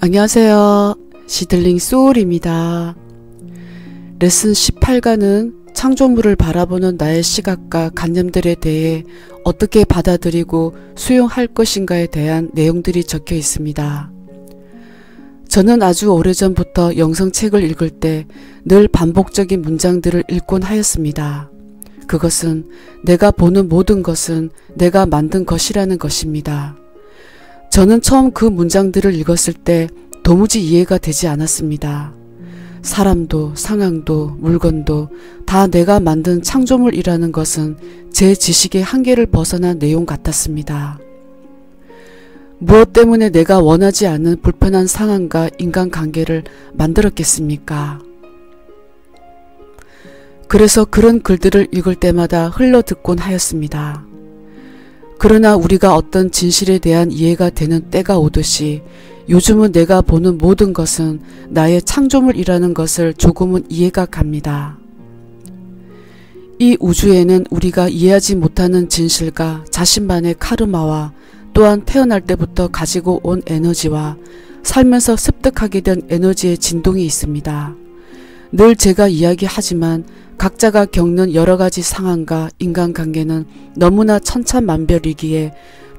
안녕하세요. 시들링 소울입니다. 레슨 18과는 창조물을 바라보는 나의 시각과 관념들에 대해 어떻게 받아들이고 수용할 것인가에 대한 내용들이 적혀 있습니다. 저는 아주 오래전부터 영성책을 읽을 때 늘 반복적인 문장들을 읽곤 하였습니다. 그것은 내가 보는 모든 것은 내가 만든 것이라는 것입니다. 저는 처음 그 문장들을 읽었을 때 도무지 이해가 되지 않았습니다. 사람도 상황도 물건도 다 내가 만든 창조물이라는 것은 제 지식의 한계를 벗어난 내용 같았습니다. 무엇 때문에 내가 원하지 않는 불편한 상황과 인간관계를 만들었겠습니까? 그래서 그런 글들을 읽을 때마다 흘러듣곤 하였습니다. 그러나 우리가 어떤 진실에 대한 이해가 되는 때가 오듯이 요즘은 내가 보는 모든 것은 나의 창조물이라는 것을 조금은 이해가 갑니다. 이 우주에는 우리가 이해하지 못하는 진실과 자신만의 카르마와 또한 태어날 때부터 가지고 온 에너지와 살면서 습득하게 된 에너지의 진동이 있습니다. 늘 제가 이야기하지만 각자가 겪는 여러가지 상황과 인간관계는 너무나 천차만별이기에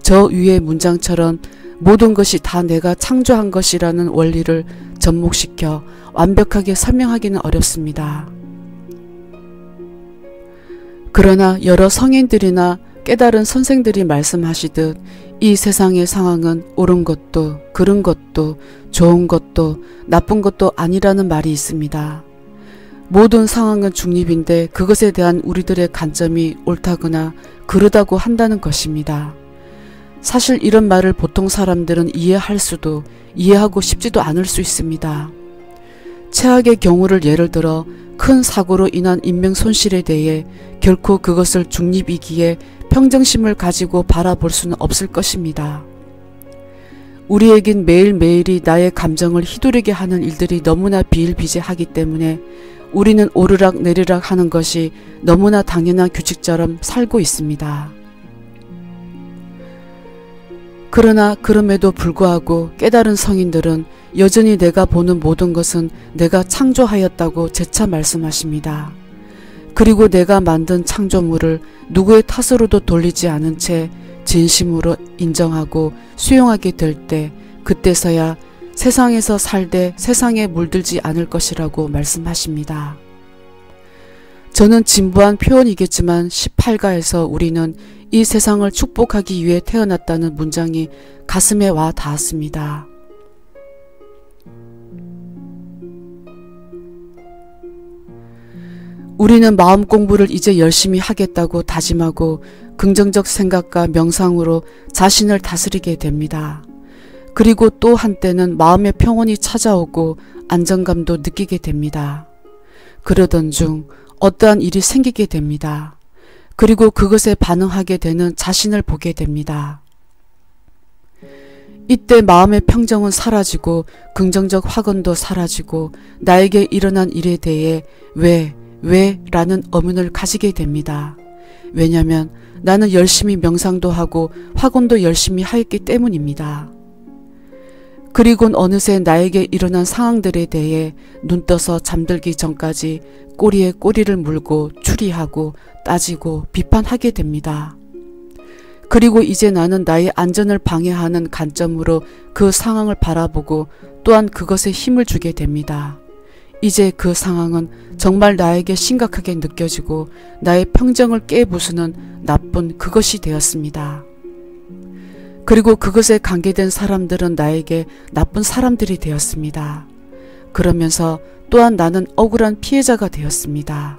저 위의 문장처럼 모든 것이 다 내가 창조한 것이라는 원리를 접목시켜 완벽하게 설명하기는 어렵습니다. 그러나 여러 성인들이나 깨달은 선생들이 말씀하시듯 이 세상의 상황은 옳은 것도 그른 것도 좋은 것도 나쁜 것도 아니라는 말이 있습니다. 모든 상황은 중립인데 그것에 대한 우리들의 관점이 옳다거나 그르다고 한다는 것입니다. 사실 이런 말을 보통 사람들은 이해할 수도 이해하고 싶지도 않을 수 있습니다. 최악의 경우를 예를 들어 큰 사고로 인한 인명 손실에 대해 결코 그것을 중립이기에 평정심을 가지고 바라볼 수는 없을 것입니다. 우리에겐 매일매일이 나의 감정을 휘두르게 하는 일들이 너무나 비일비재하기 때문에 우리는 오르락 내리락 하는 것이 너무나 당연한 규칙처럼 살고 있습니다. 그러나 그럼에도 불구하고 깨달은 성인들은 여전히 내가 보는 모든 것은 내가 창조하였다고 재차 말씀하십니다. 그리고 내가 만든 창조물을 누구의 탓으로도 돌리지 않은 채 진심으로 인정하고 수용하게 될 때 그때서야 세상에서 살되 세상에 물들지 않을 것이라고 말씀하십니다. 저는 진부한 표현이겠지만 18가에서 우리는 이 세상을 축복하기 위해 태어났다는 문장이 가슴에 와 닿았습니다. 우리는 마음 공부를 이제 열심히 하겠다고 다짐하고 긍정적 생각과 명상으로 자신을 다스리게 됩니다. 그리고 또 한때는 마음의 평온이 찾아오고 안정감도 느끼게 됩니다. 그러던 중 어떠한 일이 생기게 됩니다. 그리고 그것에 반응하게 되는 자신을 보게 됩니다. 이때 마음의 평정은 사라지고 긍정적 확언도 사라지고 나에게 일어난 일에 대해 왜 라는 의문을 가지게 됩니다. 왜냐하면 나는 열심히 명상도 하고 확언도 열심히 하였기 때문입니다. 그리곤 어느새 나에게 일어난 상황들에 대해 눈 떠서 잠들기 전까지 꼬리에 꼬리를 물고 추리하고 따지고 비판하게 됩니다. 그리고 이제 나는 나의 안전을 방해하는 관점으로 그 상황을 바라보고 또한 그것에 힘을 주게 됩니다. 이제 그 상황은 정말 나에게 심각하게 느껴지고 나의 평정을 깨부수는 나쁜 그것이 되었습니다. 그리고 그것에 관계된 사람들은 나에게 나쁜 사람들이 되었습니다. 그러면서 또한 나는 억울한 피해자가 되었습니다.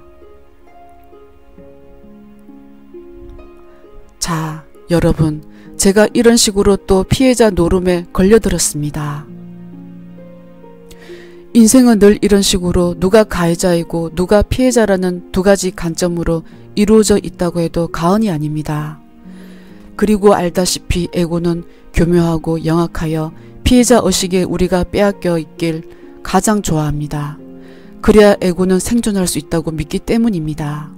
자, 여러분, 제가 이런 식으로 또 피해자 노름에 걸려들었습니다. 인생은 늘 이런 식으로 누가 가해자이고 누가 피해자라는 두 가지 관점으로 이루어져 있다고 해도 과언이 아닙니다. 그리고 알다시피 에고는 교묘하고 영악하여 피해자 의식에 우리가 빼앗겨 있길 가장 좋아합니다. 그래야 에고는 생존할 수 있다고 믿기 때문입니다.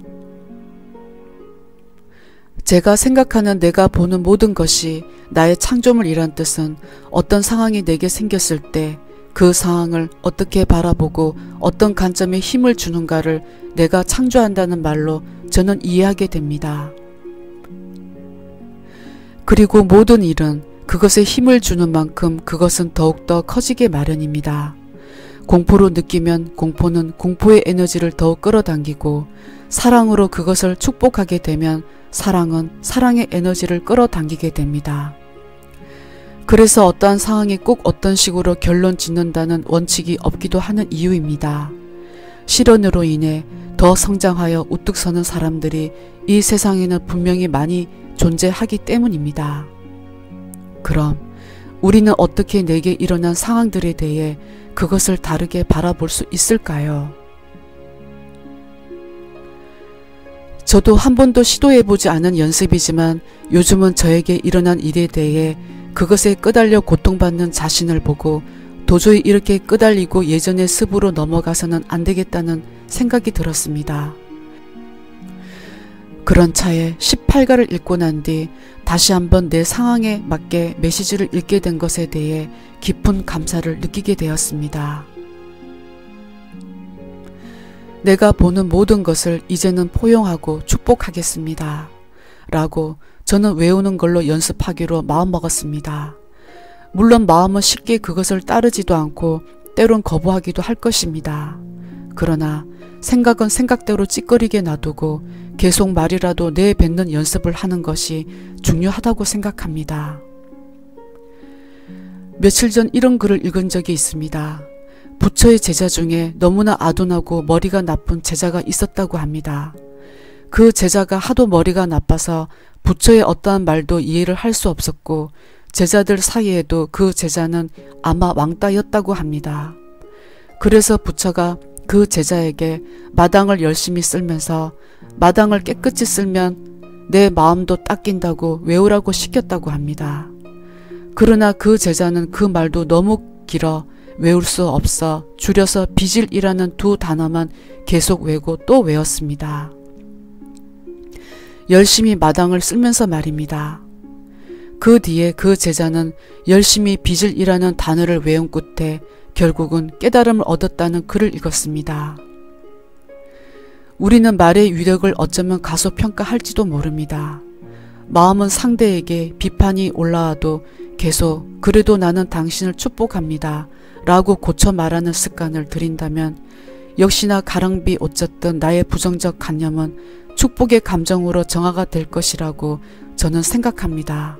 제가 생각하는 내가 보는 모든 것이 나의 창조물이란 뜻은 어떤 상황이 내게 생겼을 때 그 상황을 어떻게 바라보고 어떤 관점에 힘을 주는가를 내가 창조한다는 말로 저는 이해하게 됩니다. 그리고 모든 일은 그것에 힘을 주는 만큼 그것은 더욱더 커지게 마련입니다. 공포로 느끼면 공포는 공포의 에너지를 더욱 끌어당기고 사랑으로 그것을 축복하게 되면 사랑은 사랑의 에너지를 끌어당기게 됩니다. 그래서 어떠한 상황이 꼭 어떤 식으로 결론 짓는다는 원칙이 없기도 하는 이유입니다. 실언으로 인해 더 성장하여 우뚝 서는 사람들이 이 세상에는 분명히 많이 존재하기 때문입니다. 그럼 우리는 어떻게 내게 일어난 상황들에 대해 그것을 다르게 바라볼 수 있을까요? 저도 한 번도 시도해보지 않은 연습이지만 요즘은 저에게 일어난 일에 대해 그것에 끄달려 고통받는 자신을 보고 도저히 이렇게 끄달리고 예전의 습으로 넘어가서는 안 되겠다는 생각이 들었습니다. 그런 차에 18가를 읽고 난 뒤 다시 한번 내 상황에 맞게 메시지를 읽게 된 것에 대해 깊은 감사를 느끼게 되었습니다. 내가 보는 모든 것을 이제는 포용하고 축복하겠습니다. 라고 저는 외우는 걸로 연습하기로 마음먹었습니다. 물론 마음은 쉽게 그것을 따르지도 않고 때론 거부하기도 할 것입니다. 그러나 생각은 생각대로 찌꺼리게 놔두고 계속 말이라도 내뱉는 연습을 하는 것이 중요하다고 생각합니다. 며칠 전 이런 글을 읽은 적이 있습니다. 부처의 제자 중에 너무나 아둔하고 머리가 나쁜 제자가 있었다고 합니다. 그 제자가 하도 머리가 나빠서 부처의 어떠한 말도 이해를 할 수 없었고 제자들 사이에도 그 제자는 아마 왕따였다고 합니다. 그래서 부처가 그 제자에게 마당을 열심히 쓸면서 마당을 깨끗이 쓸면 내 마음도 닦인다고 외우라고 시켰다고 합니다. 그러나 그 제자는 그 말도 너무 길어 외울 수 없어 줄여서 빚을이라는 두 단어만 계속 외우고 또 외웠습니다. 열심히 마당을 쓸면서 말입니다. 그 뒤에 그 제자는 열심히 빚을이라는 단어를 외운 끝에 결국은 깨달음을 얻었다는 글을 읽었습니다. 우리는 말의 위력을 어쩌면 가소평가할지도 모릅니다. 마음은 상대에게 비판이 올라와도 계속 그래도 나는 당신을 축복합니다 라고 고쳐 말하는 습관을 들인다면 역시나 가랑비 옷젖던 나의 부정적 관념은 축복의 감정으로 정화가 될 것이라고 저는 생각합니다.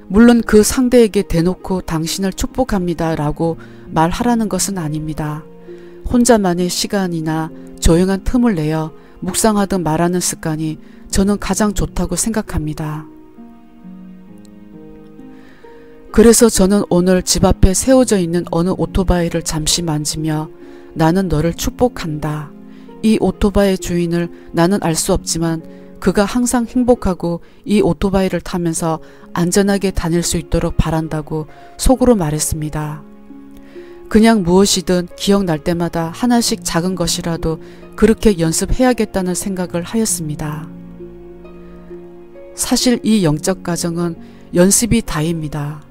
물론 그 상대에게 대놓고 당신을 축복합니다 라고 말하라는 것은 아닙니다. 혼자만의 시간이나 조용한 틈을 내어 묵상하듯 말하는 습관이 저는 가장 좋다고 생각합니다. 그래서 저는 오늘 집 앞에 세워져 있는 어느 오토바이를 잠시 만지며 나는 너를 축복한다. 이 오토바이 주인을 나는 알 수 없지만 그가 항상 행복하고 이 오토바이를 타면서 안전하게 다닐 수 있도록 바란다고 속으로 말했습니다. 그냥 무엇이든 기억날 때마다 하나씩 작은 것이라도 그렇게 연습해야겠다는 생각을 하였습니다. 사실 이 영적 과정은 연습이 다입니다.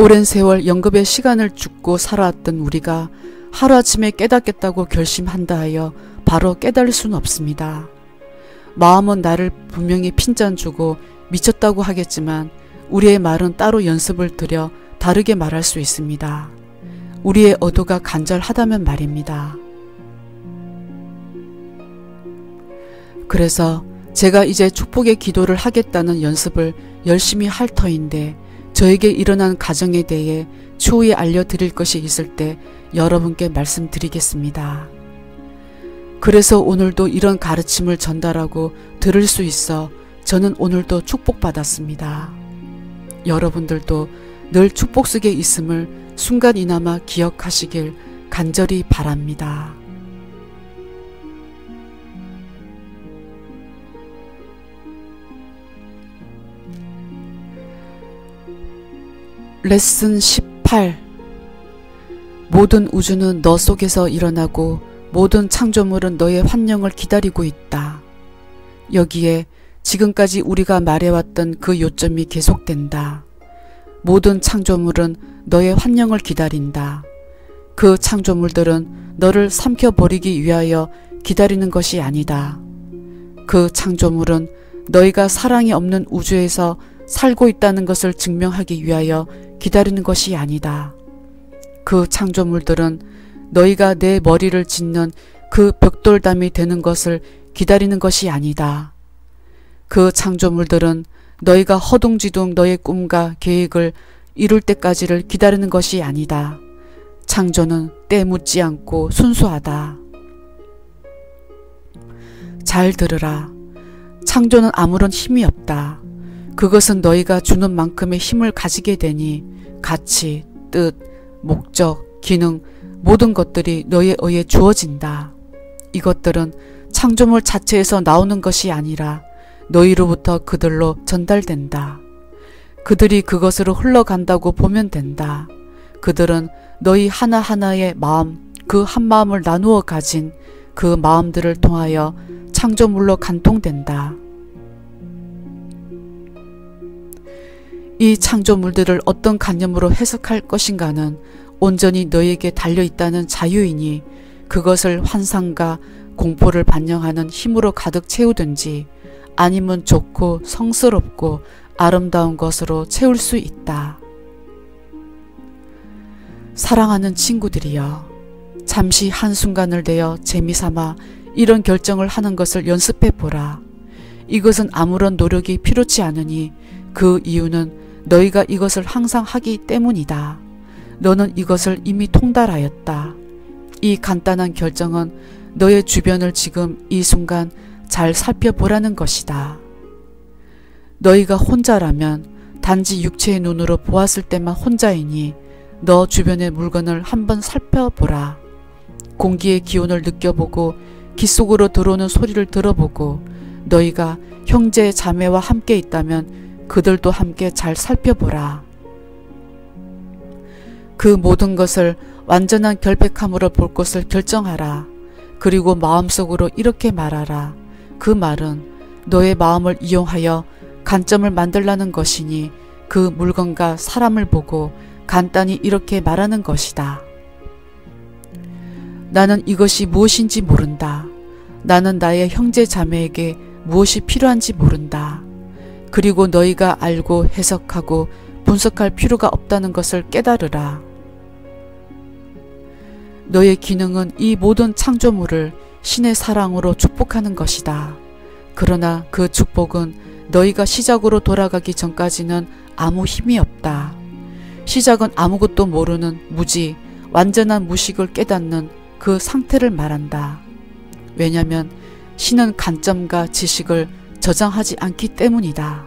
오랜 세월 연급의 시간을 죽고 살아왔던 우리가 하루아침에 깨닫겠다고 결심한다 하여 바로 깨달을 수는 없습니다. 마음은 나를 분명히 핀잔주고 미쳤다고 하겠지만 우리의 말은 따로 연습을 들여 다르게 말할 수 있습니다. 우리의 의도가 간절하다면 말입니다. 그래서 제가 이제 축복의 기도를 하겠다는 연습을 열심히 할 터인데 저에게 일어난 가정에 대해 추후에 알려드릴 것이 있을 때 여러분께 말씀드리겠습니다. 그래서 오늘도 이런 가르침을 전달하고 들을 수 있어 저는 오늘도 축복받았습니다. 여러분들도 늘 축복 속에 있음을 순간이나마 기억하시길 간절히 바랍니다. 레슨 18. 모든 우주는 너 속에서 일어나고 모든 창조물은 너의 환영을 기다리고 있다. 여기에 지금까지 우리가 말해왔던 그 요점이 계속된다. 모든 창조물은 너의 환영을 기다린다. 그 창조물들은 너를 삼켜버리기 위하여 기다리는 것이 아니다. 그 창조물은 너희가 사랑이 없는 우주에서 살고 있다는 것을 증명하기 위하여 기다리는 것이 아니다. 그 창조물들은 너희가 내 머리를 짓는 그 벽돌담이 되는 것을 기다리는 것이 아니다. 그 창조물들은 너희가 허둥지둥 너의 꿈과 계획을 이룰 때까지를 기다리는 것이 아니다. 창조는 때 묻지 않고 순수하다. 잘 들으라. 창조는 아무런 힘이 없다. 그것은 너희가 주는 만큼의 힘을 가지게 되니 가치, 뜻, 목적, 기능 모든 것들이 너희에 의해 주어진다. 이것들은 창조물 자체에서 나오는 것이 아니라 너희로부터 그들로 전달된다. 그들이 그것으로 흘러간다고 보면 된다. 그들은 너희 하나하나의 마음, 그 한마음을 나누어 가진 그 마음들을 통하여 창조물로 간통된다. 이 창조물들을 어떤 관념으로 해석할 것인가는 온전히 너에게 달려있다는 자유이니 그것을 환상과 공포를 반영하는 힘으로 가득 채우든지 아니면 좋고 성스럽고 아름다운 것으로 채울 수 있다. 사랑하는 친구들이여, 잠시 한순간을 내어 재미삼아 이런 결정을 하는 것을 연습해보라. 이것은 아무런 노력이 필요치 않으니 그 이유는 너희가 이것을 항상 하기 때문이다. 너는 이것을 이미 통달하였다. 이 간단한 결정은 너의 주변을 지금 이 순간 잘 살펴보라는 것이다. 너희가 혼자라면 단지 육체의 눈으로 보았을 때만 혼자이니 너 주변의 물건을 한번 살펴보라. 공기의 기온을 느껴보고 귀 속으로 들어오는 소리를 들어보고 너희가 형제 자매와 함께 있다면 그들도 함께 잘 살펴보라. 그 모든 것을 완전한 결백함으로 볼 것을 결정하라. 그리고 마음속으로 이렇게 말하라. 그 말은 너의 마음을 이용하여 관점을 만들라는 것이니 그 물건과 사람을 보고 간단히 이렇게 말하는 것이다. 나는 이것이 무엇인지 모른다. 나는 나의 형제 자매에게 무엇이 필요한지 모른다. 그리고 너희가 알고 해석하고 분석할 필요가 없다는 것을 깨달으라. 너의 기능은 이 모든 창조물을 신의 사랑으로 축복하는 것이다. 그러나 그 축복은 너희가 시작으로 돌아가기 전까지는 아무 힘이 없다. 시작은 아무것도 모르는 무지, 완전한 무식을 깨닫는 그 상태를 말한다. 왜냐하면 신은 관점과 지식을 저장하지 않기 때문이다.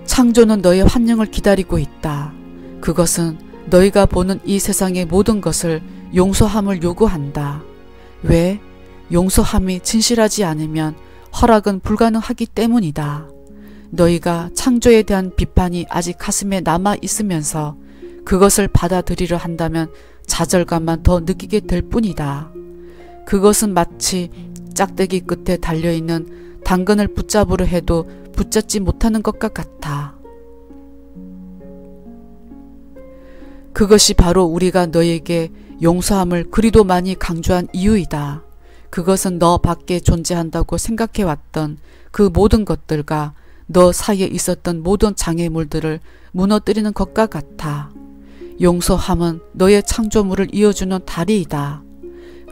창조는 너의 환영을 기다리고 있다. 그것은 너희가 보는 이 세상의 모든 것을 용서함을 요구한다. 왜? 용서함이 진실하지 않으면 허락은 불가능하기 때문이다. 너희가 창조에 대한 비판이 아직 가슴에 남아 있으면서 그것을 받아들이려 한다면 좌절감만 더 느끼게 될 뿐이다. 그것은 마치 짝대기 끝에 달려있는 당근을 붙잡으려 해도 붙잡지 못하는 것과 같아. 그것이 바로 우리가 너에게 용서함을 그리도 많이 강조한 이유이다. 그것은 너 밖에 존재한다고 생각해왔던 그 모든 것들과 너 사이에 있었던 모든 장애물들을 무너뜨리는 것과 같아. 용서함은 너의 창조물을 이어주는 다리이다.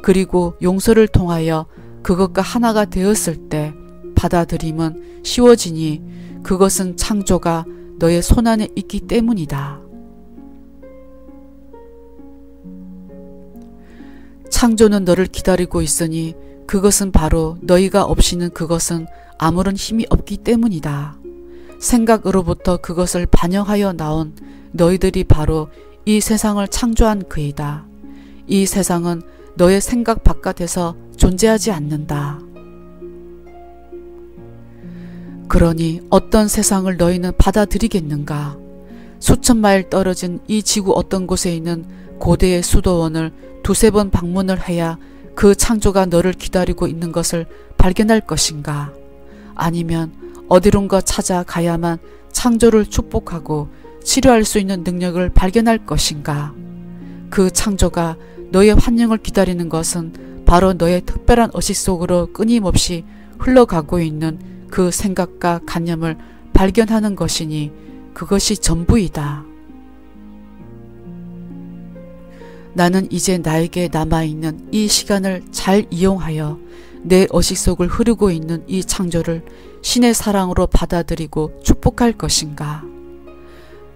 그리고 용서를 통하여 그것과 하나가 되었을 때 받아들임은 쉬워지니 그것은 창조가 너의 손안에 있기 때문이다. 창조는 너를 기다리고 있으니 그것은 바로 너희가 없이는 그것은 아무런 힘이 없기 때문이다. 생각으로부터 그것을 반영하여 나온 너희들이 바로 이 세상을 창조한 그이다. 이 세상은 너의 생각 바깥에서 존재하지 않는다. 그러니 어떤 세상을 너희는 받아들이겠는가? 수천 마일 떨어진 이 지구 어떤 곳에 있는 고대의 수도원을 두세 번 방문을 해야 그 창조가 너를 기다리고 있는 것을 발견할 것인가? 아니면 어디론가 찾아가야만 창조를 축복하고 치료할 수 있는 능력을 발견할 것인가? 그 창조가 너의 환영을 기다리는 것은 바로 너의 특별한 의식 속으로 끊임없이 흘러가고 있는 그 생각과 관념을 발견하는 것이니 그것이 전부이다. 나는 이제 나에게 남아있는 이 시간을 잘 이용하여 내 의식 속을 흐르고 있는 이 창조를 신의 사랑으로 받아들이고 축복할 것인가?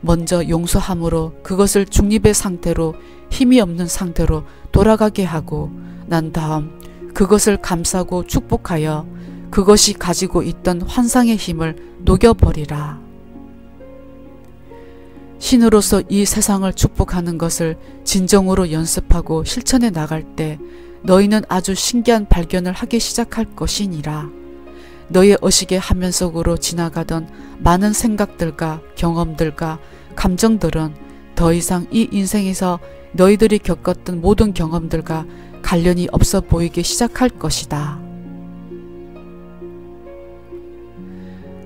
먼저 용서함으로 그것을 중립의 상태로 힘이 없는 상태로 돌아가게 하고 난 다음 그것을 감싸고 축복하여 그것이 가지고 있던 환상의 힘을 녹여버리라. 신으로서 이 세상을 축복하는 것을 진정으로 연습하고 실천해 나갈 때 너희는 아주 신기한 발견을 하기 시작할 것이니라. 너의 의식의 화면 속으로 지나가던 많은 생각들과 경험들과 감정들은 더 이상 이 인생에서 너희들이 겪었던 모든 경험들과 관련이 없어 보이기 시작할 것이다.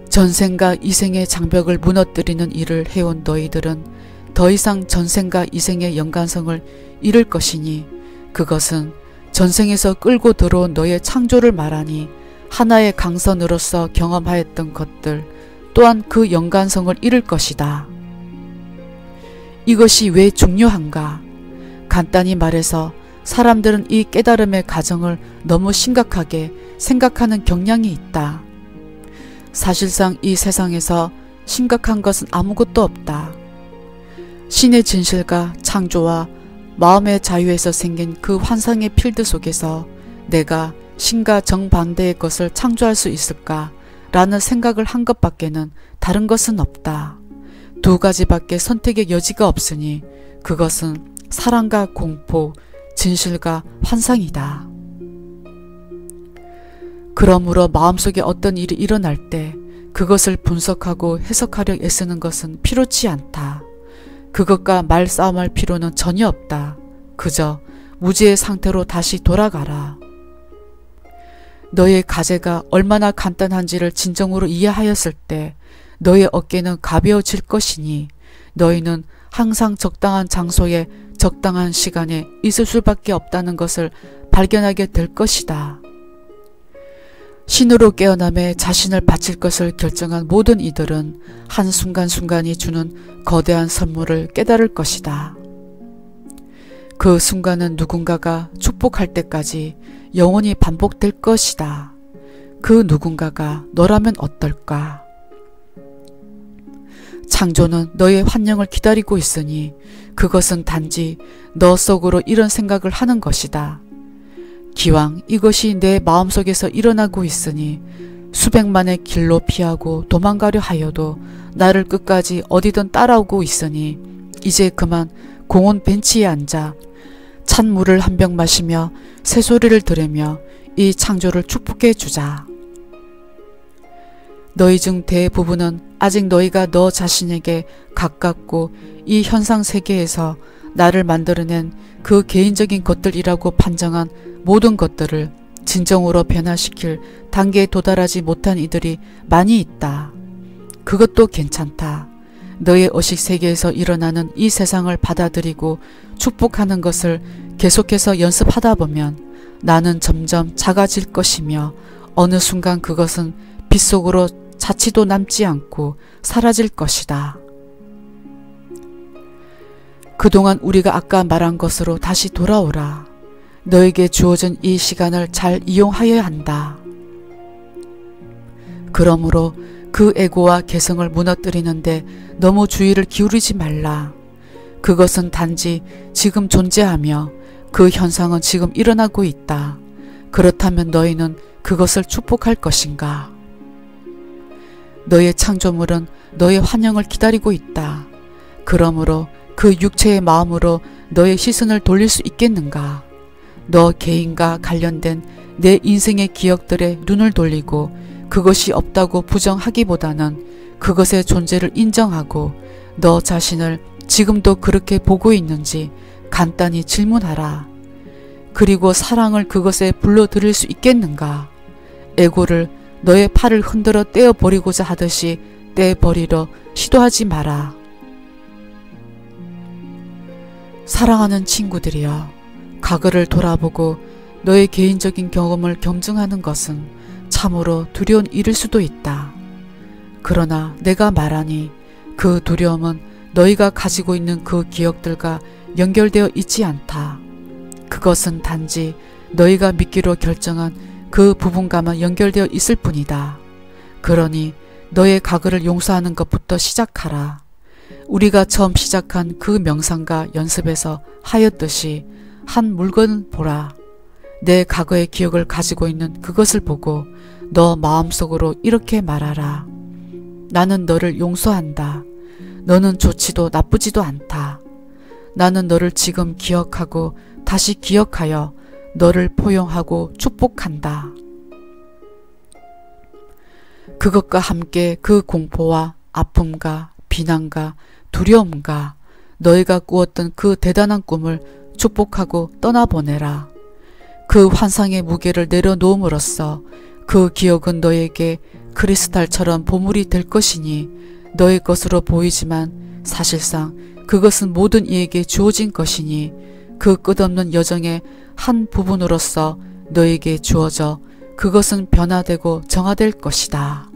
전생과 이생의 장벽을 무너뜨리는 일을 해온 너희들은 더 이상 전생과 이생의 연관성을 잃을 것이니 그것은 전생에서 끌고 들어온 너의 창조를 말하니 하나의 강선으로서 경험하였던 것들 또한 그 연관성을 잃을 것이다. 이것이 왜 중요한가? 간단히 말해서 사람들은 이 깨달음의 과정을 너무 심각하게 생각하는 경향이 있다. 사실상 이 세상에서 심각한 것은 아무것도 없다. 신의 진실과 창조와 마음의 자유에서 생긴 그 환상의 필드 속에서 내가 신과 정반대의 것을 창조할 수 있을까? 라는 생각을 한 것밖에는 다른 것은 없다. 두 가지밖에 선택의 여지가 없으니 그것은 사랑과 공포, 진실과 환상이다. 그러므로 마음속에 어떤 일이 일어날 때 그것을 분석하고 해석하려 애쓰는 것은 필요치 않다. 그것과 말싸움할 필요는 전혀 없다. 그저 무지의 상태로 다시 돌아가라. 너의 과제가 얼마나 간단한지를 진정으로 이해하였을 때 너의 어깨는 가벼워질 것이니 너희는 항상 적당한 장소에 적당한 시간에 있을 수밖에 없다는 것을 발견하게 될 것이다. 신으로 깨어남에 자신을 바칠 것을 결정한 모든 이들은 한순간순간이 주는 거대한 선물을 깨달을 것이다. 그 순간은 누군가가 축복할 때까지 영원히 반복될 것이다. 그 누군가가 너라면 어떨까? 창조는 너의 환영을 기다리고 있으니 그것은 단지 너 속으로 이런 생각을 하는 것이다. 기왕 이것이 내 마음속에서 일어나고 있으니 수백만의 길로 피하고 도망가려 하여도 나를 끝까지 어디든 따라오고 있으니 이제 그만 공원 벤치에 앉아 찬물을 한 병 마시며 새소리를 들으며 이 창조를 축복해 주자. 너희 중 대부분은 아직 너희가 너 자신에게 가깝고 이 현상 세계에서 나를 만들어낸 그 개인적인 것들이라고 판정한 모든 것들을 진정으로 변화시킬 단계에 도달하지 못한 이들이 많이 있다. 그것도 괜찮다. 너의 의식 세계에서 일어나는 이 세상을 받아들이고 축복하는 것을 계속해서 연습하다 보면 나는 점점 작아질 것이며 어느 순간 그것은 빛 속으로 자취도 남지 않고 사라질 것이다. 그동안 우리가 아까 말한 것으로 다시 돌아오라. 너에게 주어진 이 시간을 잘 이용하여야 한다. 그러므로 그 에고와 개성을 무너뜨리는데 너무 주의를 기울이지 말라. 그것은 단지 지금 존재하며 그 현상은 지금 일어나고 있다. 그렇다면 너희는 그것을 축복할 것인가? 너의 창조물은 너의 환영을 기다리고 있다. 그러므로 그 육체의 마음으로 너의 시선을 돌릴 수 있겠는가? 너 개인과 관련된 내 인생의 기억들에 눈을 돌리고 그것이 없다고 부정하기보다는 그것의 존재를 인정하고 너 자신을 지금도 그렇게 보고 있는지 간단히 질문하라. 그리고 사랑을 그것에 불러들일 수 있겠는가? 애고를 너의 팔을 흔들어 떼어버리고자 하듯이 떼어버리려 시도하지 마라. 사랑하는 친구들이여, 과거를 돌아보고 너의 개인적인 경험을 경증하는 것은 참으로 두려운 일일 수도 있다. 그러나 내가 말하니 그 두려움은 너희가 가지고 있는 그 기억들과 연결되어 있지 않다. 그것은 단지 너희가 믿기로 결정한 그 부분과만 연결되어 있을 뿐이다. 그러니 너의 과거를 용서하는 것부터 시작하라. 우리가 처음 시작한 그 명상과 연습에서 하였듯이 한 물건을 보라. 내 과거의 기억을 가지고 있는 그것을 보고 너 마음속으로 이렇게 말하라. 나는 너를 용서한다. 너는 좋지도 나쁘지도 않다. 나는 너를 지금 기억하고 다시 기억하여 너를 포용하고 축복한다. 그것과 함께 그 공포와 아픔과 비난과 두려움과 너희가 꾸었던 그 대단한 꿈을 축복하고 떠나보내라. 그 환상의 무게를 내려놓음으로써 그 기억은 너에게 크리스탈처럼 보물이 될 것이니 너의 것으로 보이지만 사실상 그것은 모든 이에게 주어진 것이니 그 끝없는 여정의 한 부분으로서 너에게 주어져 그것은 변화되고 정화될 것이다.